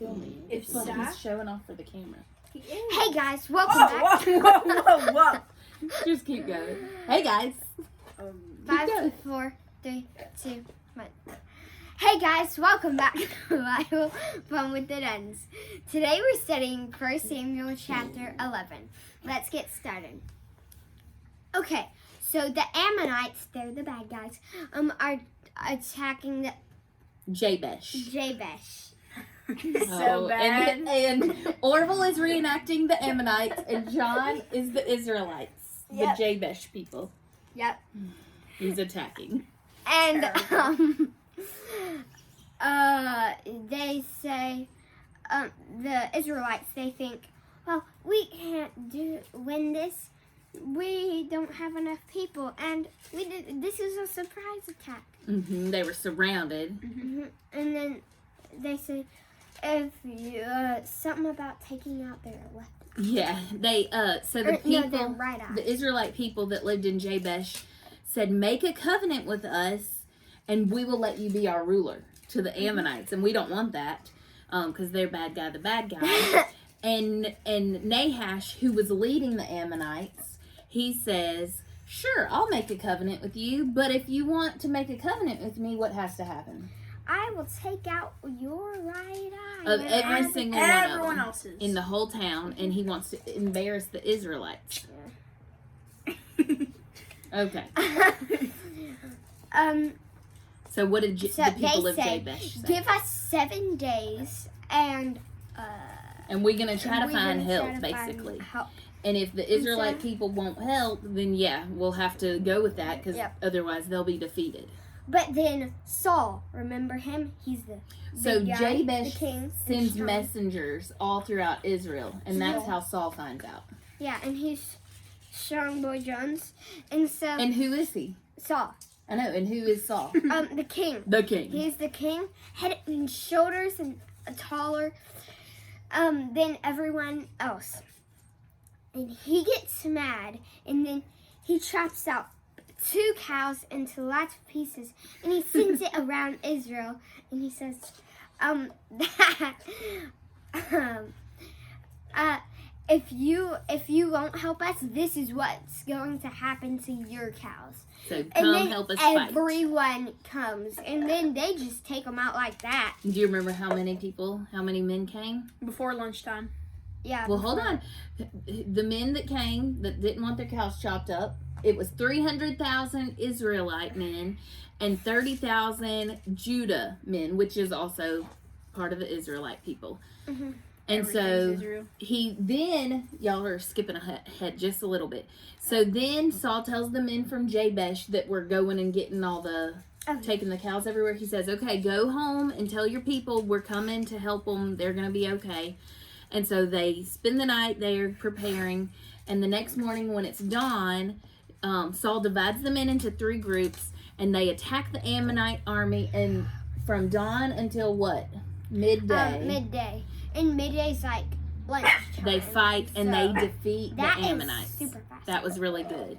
filming. It's He's showing off for the camera. Hey guys, welcome back. Whoa. Just keep going. Hey guys. 5, 4, 3, 2, 1. Hey guys, welcome back to Bible Fun with the Dunns. Today we're studying 1 Samuel chapter 11. Let's get started. Okay, so the Ammonites, they're the bad guys, are attacking the Jabesh. So bad. And Orville is reenacting the Ammonites, and John is the Israelites, Yep. the Jabesh people. Yep. He's attacking. And they say the Israelites, they think, well, we can't win this. We don't have enough people, and this is a surprise attack. Mm-hmm. They were surrounded. Mm-hmm. And then they say, if you something about taking out their left. Yeah, they so the people, their right eye. the Israelite people that lived in Jabesh said, "Make a covenant with us, and we will let you be our ruler." To the Ammonites, and we don't want that because they're bad guy. and Nahash, who was leading the Ammonites, he says, "Sure, I'll make a covenant with you, but if you want to make a covenant with me, what has to happen?" I will take out your right eye. Of every single one of Everyone them else's. in the whole town, and he wants to embarrass the Israelites. Okay. So what did So the people they of say, Jabesh say? give us 7 days, and And we're going to try to we're find gonna help, try to find basically. help. And if the Israelite people won't help, then yeah, we'll have to go with that because otherwise they'll be defeated. But then Saul, remember him? He's the So big guy, Jabesh the king, sends strong. messengers all throughout Israel, and that's how Saul finds out. Yeah, and he's strong boy Jones, and so And who is he? Saul, I know. And who is Saul? the king. The king. He's the king, head and shoulders and taller than everyone else. And he gets mad, and then he chops out 2 cows into lots of pieces, and he sends it around Israel, and he says, if you won't help us, this is what's going to happen to your cows. So And come then help us fight. everyone comes, and then they just take them out like that. Do you remember how many men came? Before lunchtime. Yeah. Well, hold on. The men that came that didn't want their cows chopped up, it was 300,000 Israelite men and 30,000 Judah men, which is also part of the Israelite people. Mm-hmm. And so y'all are skipping ahead just a little bit. So then Saul tells the men from Jabesh that we're going and getting taking the cows everywhere. He says, okay, go home and tell your people we're coming to help them. They're going to be okay. And so they spend the night there preparing. And the next morning when it's dawn, Saul divides the men into 3 groups, and they attack the Ammonite army. And from dawn until what? Midday. Midday. And midday's like lunchtime. They fight and they defeat the that is Ammonites. super fast. That was really good.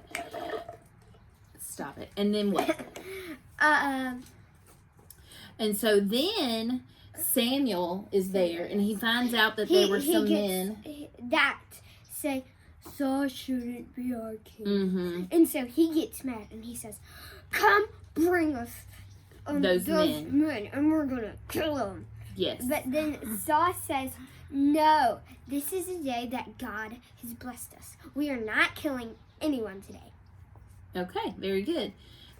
Stop it. And then what? And so then Samuel is there, and he finds out that there were some men that say Saul shouldn't be our king. Mm-hmm. And so he gets mad and he says, "Come, bring us Those men, and we're gonna kill them." Yes. But then Saul says, "No, this is a day that God has blessed us. We are not killing anyone today." Okay, very good.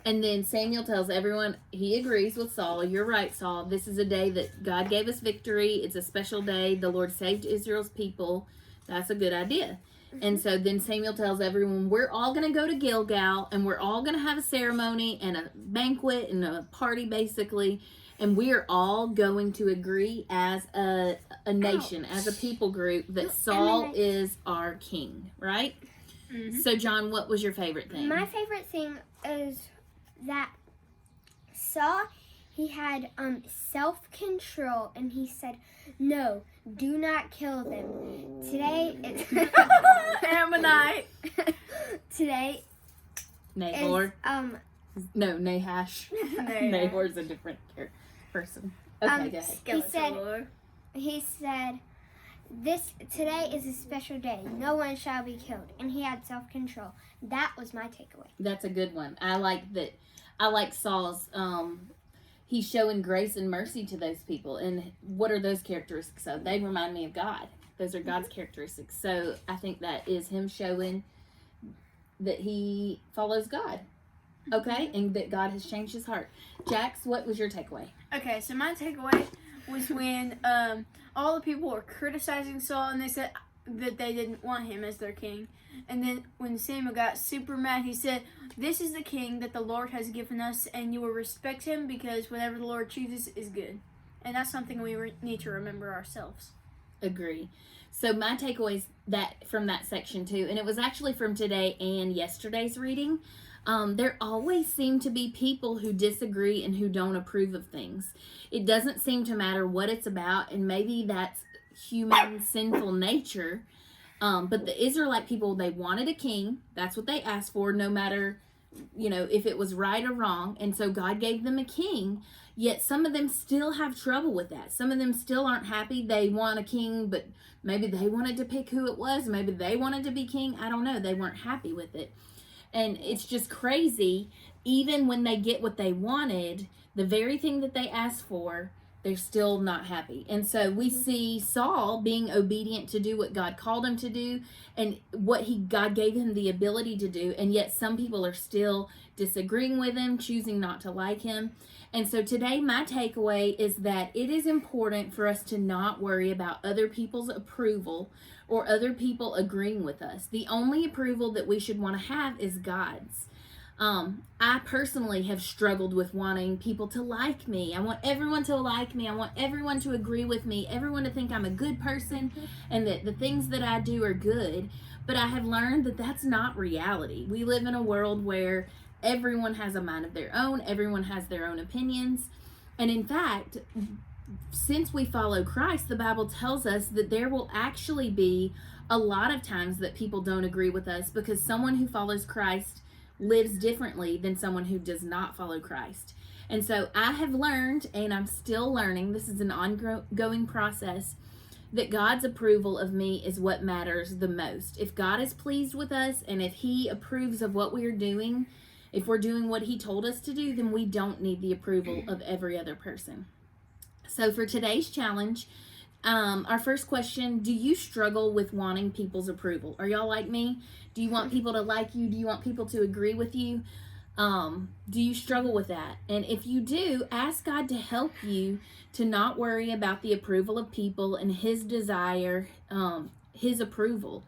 And then Samuel tells everyone, he agrees with Saul. You're right, Saul. This is a day that God gave us victory. It's a special day. The Lord saved Israel's people. That's a good idea. And so then Samuel tells everyone, we're all going to go to Gilgal, and we're all going to have a ceremony and a banquet and a party, basically. And we are all going to agree as a nation, as a people group, that Saul is our king, right? Mm-hmm. So, John, what was your favorite thing? My favorite thing is that Saul, he had self-control, and he said, "No, do not kill them. Today it's Ammonite. Today Nahor. is No, Nahash. Nahor's a different person. Okay, go ahead. he said, he said, today is a special day. No one shall be killed. And he had self-control. That was my takeaway. That's a good one. I like that. I like Saul's, he's showing grace and mercy to those people. And what are those characteristics? So they remind me of God. Those are God's characteristics. So I think that is him showing that he follows God. Okay? And that God has changed his heart. Jax, what was your takeaway? Okay, so my takeaway was when all the people were criticizing Saul and they said that they didn't want him as their king. And then when Samuel got super mad, he said, "This is the king that the Lord has given us, and you will respect him because whatever the Lord chooses is good." And that's something we need to remember ourselves. Agree. So my takeaways that from that section too, and it was actually from today and yesterday's reading. There always seem to be people who disagree and who don't approve of things. It doesn't seem to matter what it's about, and maybe that's human sinful nature. But the Israelite people, they wanted a king. That's what they asked for, no matter, if it was right or wrong. And so God gave them a king. Yet some of them still have trouble with that. Some of them still aren't happy. They want a king, but maybe they wanted to pick who it was. Maybe they wanted to be king. I don't know. They weren't happy with it. And it's just crazy. Even when they get what they wanted, the very thing that they asked for, they're still not happy. And so we see Saul being obedient to do what God called him to do and what God gave him the ability to do. And yet some people are still disagreeing with him, choosing not to like him. And so today my takeaway is that it is important for us to not worry about other people's approval or other people agreeing with us. The only approval that we should want to have is God's. I personally have struggled with wanting people to like me. I want everyone to like me. I want everyone to agree with me. Everyone to think I'm a good person and that the things that I do are good. But I have learned that that's not reality. We live in a world where everyone has a mind of their own. Everyone has their own opinions. And in fact, since we follow Christ, the Bible tells us that there will actually be a lot of times that people don't agree with us because someone who follows Christ lives differently than someone who does not follow Christ. And so I have learned, and I'm still learning, this is an ongoing process, that God's approval of me is what matters the most. If God is pleased with us and if he approves of what we are doing, if we're doing what he told us to do, then we don't need the approval of every other person. So for today's challenge, our first question, do you struggle with wanting people's approval? Are y'all like me? Do you want people to like you? Do you want people to agree with you? Do you struggle with that? And if you do, ask God to help you to not worry about the approval of people and his desire, his approval.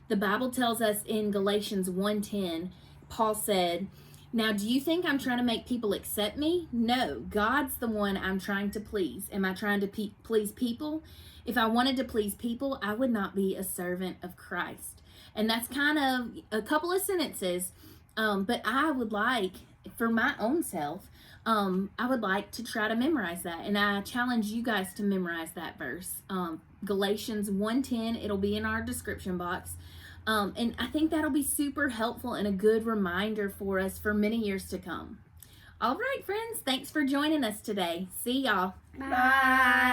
The Bible tells us in Galatians 1:10, Paul said, "Now, do you think I'm trying to make people accept me? No, God's the one I'm trying to please. Am I trying to please people? If I wanted to please people, I would not be a servant of Christ." And that's kind of a couple of sentences, but I would like, for my own self, I would like to try to memorize that. And I challenge you guys to memorize that verse. Galatians 1:10, it'll be in our description box. And I think that'll be super helpful and a good reminder for us for many years to come. All right, friends, thanks for joining us today. See y'all. Bye.